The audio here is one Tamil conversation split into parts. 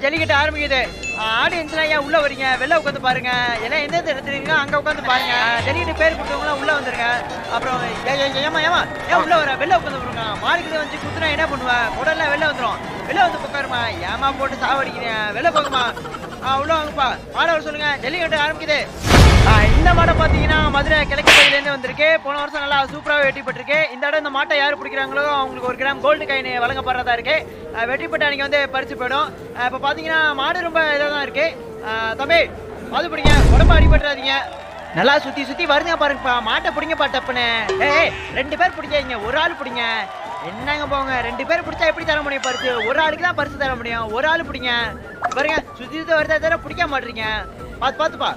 ஜல்லிக்கட்டு ஆரம்பிக்குது. ஆடியன்ஸ்லாம் ஏன் உள்ள வரீங்க? வெளில உட்காந்து பாருங்க. எல்லாம் எந்த இடத்துல இருக்கீங்களோ அங்க உட்காந்து பாருங்க. ஜல்லிக்கட்டு பேர் கொடுத்தவங்களாம் உள்ள வந்துருங்க. அப்புறம் ஏமா ஏன் உள்ள வர? வெளில உட்காந்து பாருங்க. மாடுக்கிட்ட வந்து குத்துனா என்ன பண்ணுவேன்? உடனே வெளில வந்துடும். வெளில வந்து உட்காருமா. ஏமா போட்டு சாவடிக்கிறேன். வெளில போகுமா. உள்ள வாங்கப்பா. மாட வர சொல்லுங்க. ஜல்லிக்கட்டு ஆரம்பிக்குது. இந்த மாடை பார்த்தீங்கன்னா மதுரை கிழக்கு பகுதியிலேருந்து வந்திருக்கு. போன வருஷம் நல்லா சூப்பராக வெட்டிப்பட்டிருக்கு. இந்த இடம் இந்த மாட்டை யார் பிடிக்கிறாங்களோ அவங்களுக்கு 1 கிராம் கோல்டு காயின் வழங்கப்படுறதா இருக்கு. வெட்டிப்பட்டு அன்னைக்கு வந்து பறிச்சு போயிடும். இப்போ பார்த்தீங்கன்னா மாடு ரொம்ப இதாக தான் இருக்கு. தம்பி அது பிடிங்க, உடம்பு அடிபட்டுறாதீங்க. நல்லா சுற்றி வருங்க பாருங்கப்பா. மாட்டை பிடிங்கப்பா டப்புன்னு. 2 பேர் பிடிக்காதீங்க, ஒரு ஆள் பிடிங்க. என்னங்க போங்க, 2 பேர் பிடிச்சா எப்படி தர முடியும் பரிசு? ஒரு ஆளுக்கு தான் பரிசு தர முடியும். ஒரு ஆள் பிடிங்க பாருங்க. சுற்றி வருதா தர பிடிக்க மாட்டீங்க. பார்த்துப்பா.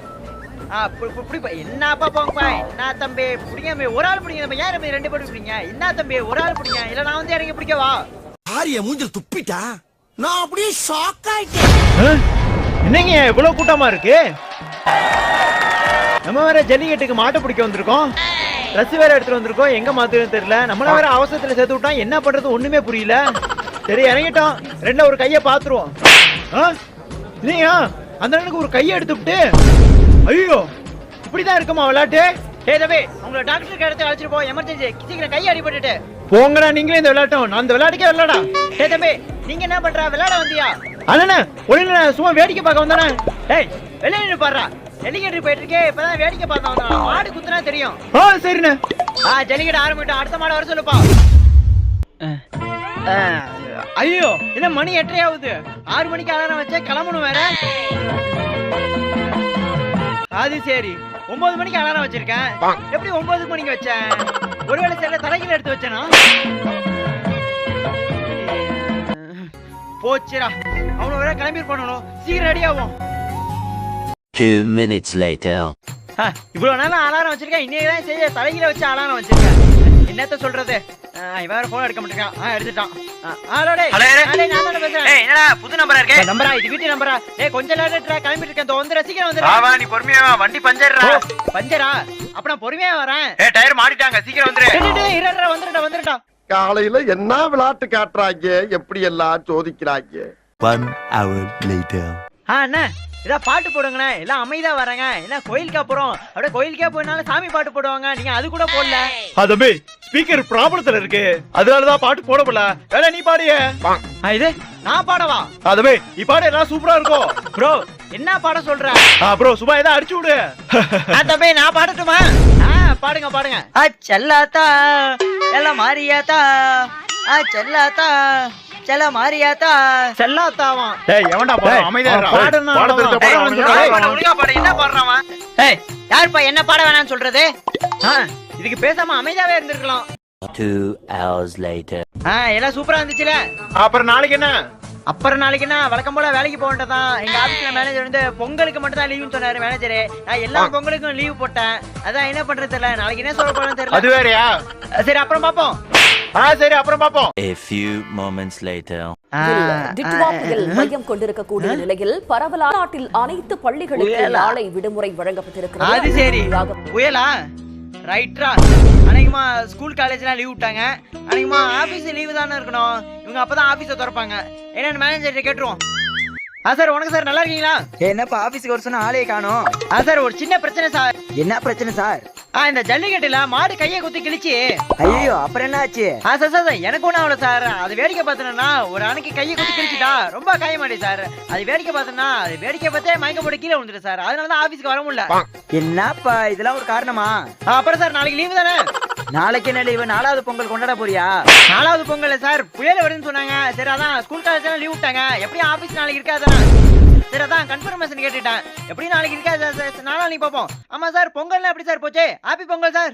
பிடிப்பா. என்னப்பா போங்கப்பா. என்ன தம்பி பிடிங்க, ஒரு ஆள் பிடிங்க. நம்ம ஏன் 2 பேர் பிடிங்க? என்ன தம்பி ஒரு ஆள் பிடிங்க, இல்ல நான் வந்து இறங்கி பிடிக்கவா? ஆரிய மூஞ்சில் துப்பிட்டா. நான் அப்படியே ஷாக் ஆயிட்டேன். என்னங்க இவ்வளவு கூட்டமா இருக்கு? நம்ம வேற ஜல்லிக்கட்டுக்கு மாட்டை பிடிக்க வந்திருக்கோம். ட்ரெஸ் வேற எடுத்துட்டு வந்திருக்கோம். எங்க மாத்துறதுன்னு தெரியல. நம்மள வேற அவசரத்துல சேர்த்து விட்டான். என்ன பண்றது ஒண்ணுமே புரியல. சரி இறங்கிட்டோம். 2 ஒரு கையை பாத்துருவோம். இல்லையா அந்த அண்ணனுக்கு ஒரு கையை எடுத்துட்டு. ஐயோ இப்படிதான் இருக்குமா விளையாட்டு? தம்பி உங்களை டாக்டருக்கு இடத்துல அழைச்சிட்டு போ. எமர்ஜென்சி, சீக்கிரம் கை அடிபட்டுட்டு. போங்கடா நீங்களே இந்த விளையாட்டும். நான் இந்த விளையாட்டுக்கே விளையாடா. தம்பி நீங்க என்ன பண்ற? விளையாட வந்தியா? அண்ணா ஒழுங்கு சும்மா வேடிக்கை பார்க்க வந்தானே. வெளியே நின்று பாடுறா. ஜல்லிக்கட்டு போயிட்டு இருக்கே. இப்பதான் வேடிக்கை பார்த்த வந்தான். மாடு குத்துனா தெரியும். சரிண்ணே. ஜல்லிக்கட்டு ஆரம்பிட்டோம். அடுத்த மாடு வர சொல்லுப்பா. ஐயோ என்ன மணி 8:30 ஆகுது. 6 மணிக்கு அலாரம் வச்சா கிளம்பணும் வேற. அது சரி 9 மணிக்கு அலாரம் வச்சிருக்கேன். எப்படி 9 மணிக்கு வச்சேன்? ஒருவேளை சரியில்லை தலைகீழ எடுத்து வச்சேனா? போச்சுரா. அவனை வேற கிளம்பி பண்ணணும். சீக்கிரம் ரெடி ஆகும். 2 minutes later. இவ்வளவு நேரம் அலாரம் வச்சிருக்கேன். இன்னைக்கு தான் சரி தலைகீழ வச்சு அலாரம் வச்சிருக்கேன். என்னத்த சொல்றது? வேற போன் எடுக்க மாட்டேங்கான். எடுத்துட்டான். என்னடா புது நம்பரா இருக்கே? நம்பரா இது வீட்டு நம்பரா? கொஞ்சம் லேட்டா கிளம்பிட்டு இருக்கேன். வந்து சீக்கிரம் வந்து. நீ பொறுமையா வண்டி பஞ்சரா. பஞ்சரா அப்ப நான் பொறுமையா வரேன். டயர் மாட்டிட்டாங்க. சீக்கிரம் வந்துரு. வந்துருடா. காலையில என்ன விளையாட்டு காட்டுறாங்க, எப்படி எல்லாம் சோதிக்கிறாங்க. 1 hour later. அண்ணா இதா பாட்டு போடுங்கண்ணே. எல்லாம் அமைதியா வராங்க. என்ன கோயிலுக்கா போறோம்? அப்படியே கோயிலுக்கே போனாலும் சாமி பாட்டு போடுவாங்க. நீங்க அது கூட போடல. தம்பி ஸ்பீக்கர் ப்ராப்ளத்துல இருக்கு, அதனாலதான் பாட்டு போட முடியல. வேலை நீ பாடிய. இது நான் பாடவா? தம்பி நீ பாடு, எல்லாம் சூப்பரா இருக்கும். ப்ரோ என்ன பாட சொல்ற? ப்ரோ சும்மா ஏதாவது அடிச்சு விடு. தம்பி நான் பாடட்டுமா? பாடுங்க. செல்லாத்தா எல்லாம் மாறியாத்தா. செல்லாத்தா செல்ல மாரியாத்தா. செல்லாத்தாவா? எவன்டா அமைதியா என்ன பாடுறான்? யாருப்பா என்ன பாட வேணாம்னு சொல்றது? இதுக்கு பேசாம அமைதியாவே இருந்திருக்கலாம். 2 hours later. எல்லாம் சூப்பரா இருந்துச்சுல. அப்புறம் நாளைக்கு என்ன? வழக்கம் போல வேலைக்கு போகட்டதான். எங்க ஆபீஸ்ல மேனேஜர் வந்து பொங்கலுக்கு மட்டும் தான் லீவுன்னு சொன்னாரு மேனேஜரு. நான் எல்லா பொங்கலுக்கும் லீவ் போட்டேன். அதான் என்ன பண்றது தெரியல. நாளைக்கு என்ன சொல்ல போறேன்னு தெரியல. அது வேறயா? சரி அப்புறம் பாப்போம். சரி அப்புறம் பாப்போம். A few moments later. டிட்வாவில் மையம் கொண்டிருக்கக்கூடிய நிலையில் பரவலான நாட்டில் அனைத்து பள்ளிகளுக்கு நாளை விடுமுறை வழங்கப்பட்டிருக்கிறது. அது சரி புயலா? ரைட்ரா. அன்னைக்குமா ஸ்கூல் காலேஜ்லாம் லீவ் விட்டாங்க. அன்னைக்குமா ஆபீஸ் லீவு தானே இருக்கணும். இவங்க அப்பதான் ஆபீஸை திறப்பாங்க. என்னன்னு மேனேஜர் கேட்டுருவோம். சார் வணக்கம் சார், நல்லா இருக்கீங்களா? என்னப்பா ஆபீஸ்க்கு வர சொன்னா ஆளே காணோம். சார் ஒரு சின்ன பிரச்சனை சார். என்ன பிரச்சனை சார்? இந்த ஜல்லிக்கட்டுல மாடு கையை குத்தி கிழிச்சு. ஐயோ அப்புறம் என்ன ஆச்சு? சார் எனக்கு ஒன்றும் ஆகல சார். அது வேடிக்கை பார்த்தனா ஒரு அன்னைக்கு கையை குத்தி கிழிச்சுட்டா ரொம்ப காயமாடி சார். அது வேடிக்கை பார்த்தனா அது வேடிக்கை பார்த்தே மயக்க போட்டு கீழே விழுந்துட்டு சார். அதனாலதான் ஆபீஸ்க்கு வர முடியல. என்னப்பா இதெல்லாம் ஒரு காரணமா? அப்புறம் சார் நாளைக்கு லீவு தானே? நாளைக்கு என்ன லீவு? 4வது பொங்கல் கொண்டாட போறியா? 4வது பொங்கல் சார் புயல் வருதுன்னு சொன்னாங்க. சரி அதான் ஸ்கூல் காலேஜ் லீவ் விட்டாங்க. எப்படியும் ஆபீஸ் நாளைக்கு இருக்காதான். சரி அதான் கன்ஃபர்மேஷன் கேட்டுட்டேன். எப்படி நாளைக்கு இருக்காது சார். நாளைக்கு பார்ப்போம். ஆமா சார் பொங்கல்னா எப்படி சார் போச்சு? Happy Pongal sir.